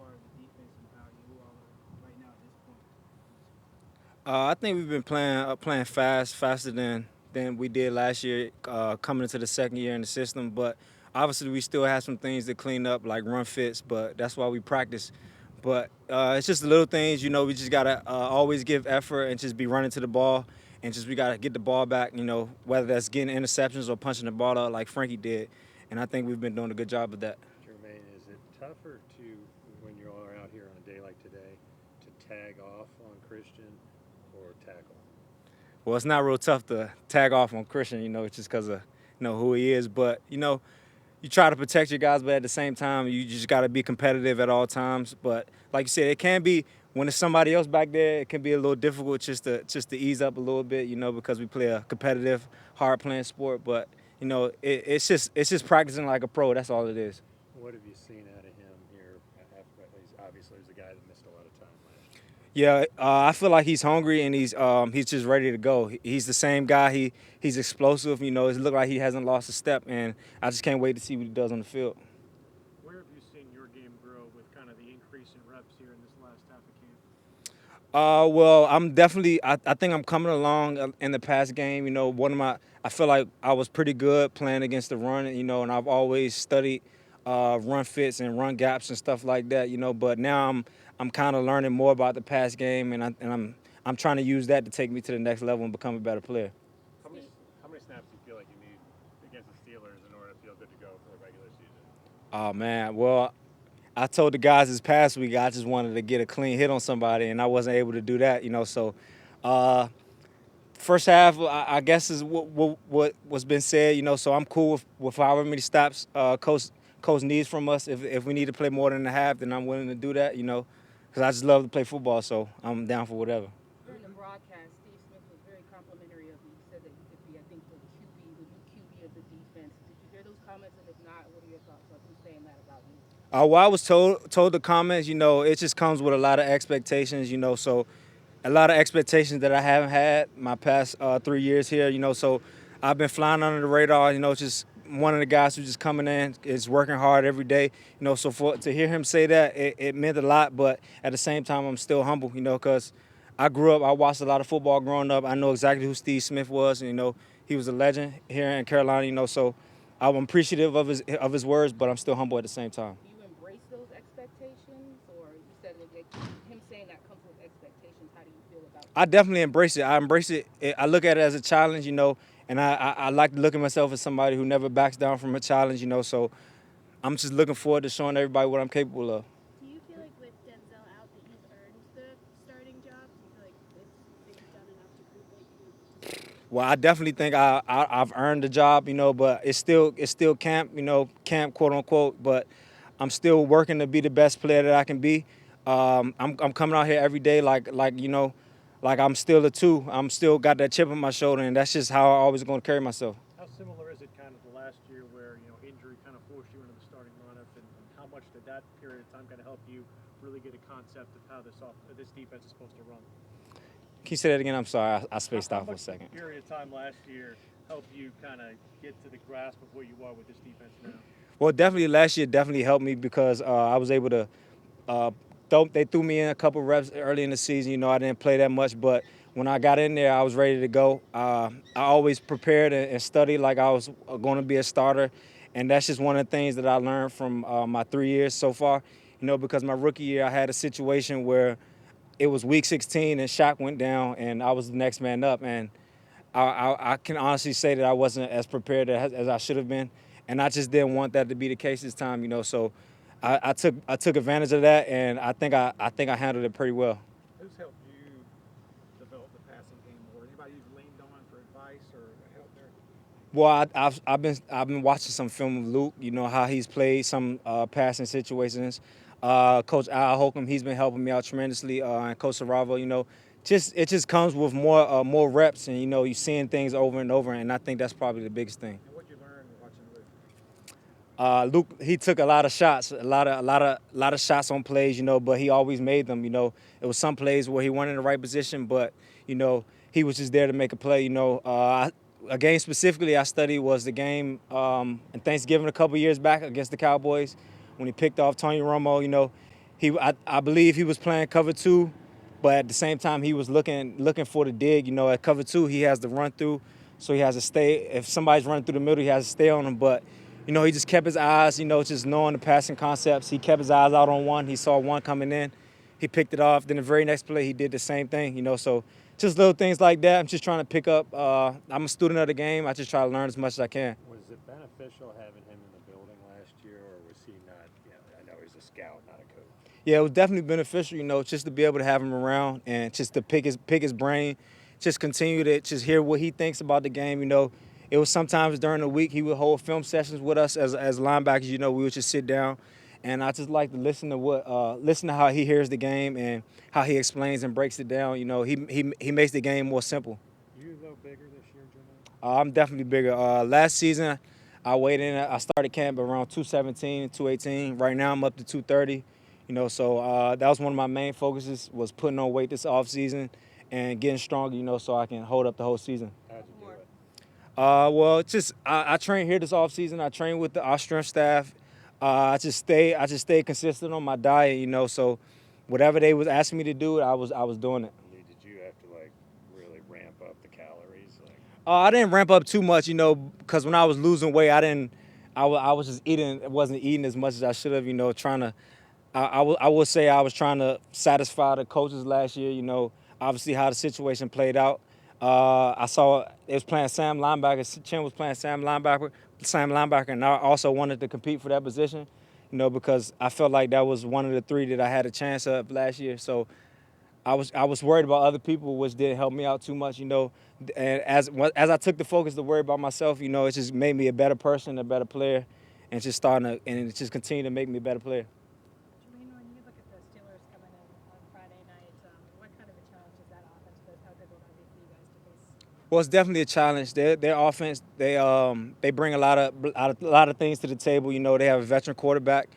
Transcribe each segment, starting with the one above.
far as the defense and how you all are right now at this point? I think we've been playing faster than we did last year, coming into the second year in the system. But obviously, we still have some things to clean up, like run fits. But that's why we practice. But it's just the little things, you know. We just gotta always give effort and just be running to the ball, and just we gotta get the ball back. You know, whether that's getting interceptions or punching the ball out like Frankie did. And I think we've been doing a good job of that. Jermaine, is it tougher to, when you are out here on a day like today, to tag off on Christian or tackle? Well, it's not real tough to tag off on Christian, you know, just because of who he is. But you try to protect your guys, but at the same time, you just got to be competitive at all times. But like you said, it can be when it's somebody else back there. It can be a little difficult just to ease up a little bit, you know, because we play a competitive, hard playing sport. But it's just practicing like a pro. That's all it is. What have you seen out of him here? Obviously, he's a guy that missed a lot of time last year. Yeah, I feel like he's hungry and he's just ready to go. He's the same guy. He's explosive. You know, it looks like he hasn't lost a step, and I just can't wait to see what he does on the field. Where have you seen your game grow with kind of the increase in reps here in this last half of camp? Well, I'm definitely. I think I'm coming along in the past game. You know, I feel like I was pretty good playing against the run. You know, and I've always studied run fits and run gaps and stuff like that. You know, but now I'm kind of learning more about the pass game, and I'm trying to use that to take me to the next level and become a better player. How many how many snaps do you feel like you need against the Steelers in order to feel good to go for the regular season? Oh man, well, I told the guys this past week I just wanted to get a clean hit on somebody, and I wasn't able to do that. You know, so uh, first half I guess is what's been said. You know, so I'm cool with however many stops coach needs from us. If we need to play more than a half, then I'm willing to do that. You know, because I just love to play football, so I'm down for whatever. During the broadcast, Steve Smith was very complimentary of you. He said that you could be, I think, the new QB of the defense. Did you hear those comments? And if not, what are your thoughts on him saying that about you? Well, I was told the comments. You know, it just comes with a lot of expectations. You know, so a lot of expectations that I haven't had my past 3 years here. You know, so I've been flying under the radar. You know, just one of the guys who's just coming in is working hard every day. You know, so to hear him say that, it meant a lot. But at the same time, I'm still humble. You know, because I grew up, I watched a lot of football growing up. I know exactly who Steve Smith was. And, you know, he was a legend here in Carolina. You know, so I'm appreciative of his words, but I'm still humble at the same time. Do you embrace those expectations? Or you said that him saying that comes with expectations. How do you feel about I that? definitely embrace it. I embrace it. I look at it as a challenge, you know, and I like to look at myself as somebody who never backs down from a challenge, you know. So I'm just looking forward to showing everybody what I'm capable of. Do you feel like with Denzel out that you've earned the starting job? Do you feel like that you've done enough to prove that you deserve it? Well, I definitely think I've earned the job, you know, but it's still camp, you know, camp quote unquote. But I'm still working to be the best player that I can be. I'm coming out here every day like you know, like I'm still a two. I'm still got that chip on my shoulder, and that's just how I always going to carry myself. How similar is it kind of the last year where injury kind of forced you into the starting lineup, and how much did that period of time kind of help you really get a concept of how this defense is supposed to run? Can you say that again? I'm sorry, I How, spaced how out for a much did second. the period of time last year help you kind of get to the grasp of where you are with this defense now? Well, definitely last year definitely helped me because I was able to. Uh, they threw me in a couple reps early in the season. You know, I didn't play that much, but when I got in there, I was ready to go. I always prepared and studied like I was going to be a starter, and that's just one of the things that I learned from my 3 years so far. You know, because my rookie year, I had a situation where it was week 16 and Shaq went down, and I was the next man up, and I can honestly say that I wasn't as prepared as I should have been, and I just didn't want that to be the case this time, you know. So I took advantage of that, and I think I handled it pretty well. Who's helped you develop the passing game more? Anybody you've leaned on for advice or help there? Well, I've been watching some film of Luke. You know how he's played some passing situations. Coach Al Holcomb, he's been helping me out tremendously, and Coach Saravo. You know, just it just comes with more reps, and you know you seeing things over and over, and I think that's probably the biggest thing. And what you learn watching Luke? Luke, he took a lot of shots, a lot of shots on plays, you know, but he always made them. You know, it was some plays where he wasn't in the right position, but you know, he was just there to make a play. You know, a game specifically I studied was the game in Thanksgiving a couple years back against the Cowboys when he picked off Tony Romo. You know, I believe he was playing cover two, but at the same time he was looking for the dig. You know, at cover two he has the run through, so he has to stay. If somebody's running through the middle, he has to stay on him. But you know, he just kept his eyes. You know, just knowing the passing concepts. He kept his eyes out on one. He saw one coming in, he picked it off. Then the very next play he did the same thing. You know, so just little things like that. I'm just trying to pick up. I'm a student of the game. I just try to learn as much as I can. Was it beneficial having him in the building last year, or was he not? You know, I know he's a scout, not a coach. Yeah, it was definitely beneficial, you know, just to be able to have him around and just to pick his brain, just continue to just hear what he thinks about the game. You know, it was sometimes during the week he would hold film sessions with us as linebackers. You know, we would just sit down, and I just like to listen to how he hears the game and how he explains and breaks it down. You know, he makes the game more simple. You a little bigger this year, Jermaine? I'm definitely bigger. Last season, I weighed in. I started camp around 217, 218. Right now, I'm up to 230. You know, so that was one of my main focuses, was putting on weight this offseason and getting stronger, you know, so I can hold up the whole season. How'd you do it? Well, just I train here this offseason. I train with our strength staff. I just stay consistent on my diet, you know, so whatever they was asking me to do, I was doing it. Did you have to like really ramp up the calories? Like, I didn't ramp up too much, you know, because when I was losing weight, I was just wasn't eating as much as I should have, you know, trying to. I would say I was trying to satisfy the coaches last year, you know, obviously how the situation played out. I saw it was playing Sam linebacker. Chin was playing Sam linebacker, and I also wanted to compete for that position, you know, because I felt like that was one of the three that I had a chance of last year. So I was worried about other people, which didn't help me out too much, you know. And as I took the focus to worry about myself, you know, it just made me a better person, a better player, and just it just continued to make me a better player. Jermaine, when you look at the Steelers coming in on Friday night, what kind of a challenge is that offense? How good will that be for you guys to face? Well, it's definitely a challenge. Their offense, they bring a lot of things to the table. You know, they have a veteran quarterback.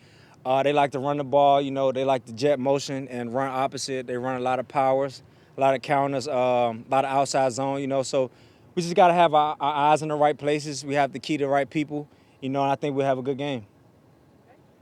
They like to run the ball. You know, they like to jet motion and run opposite. They run a lot of powers, a lot of counters, a lot of outside zone. You know, so we just got to have our eyes in the right places. We have to key the right people. You know, and I think we'll have a good game.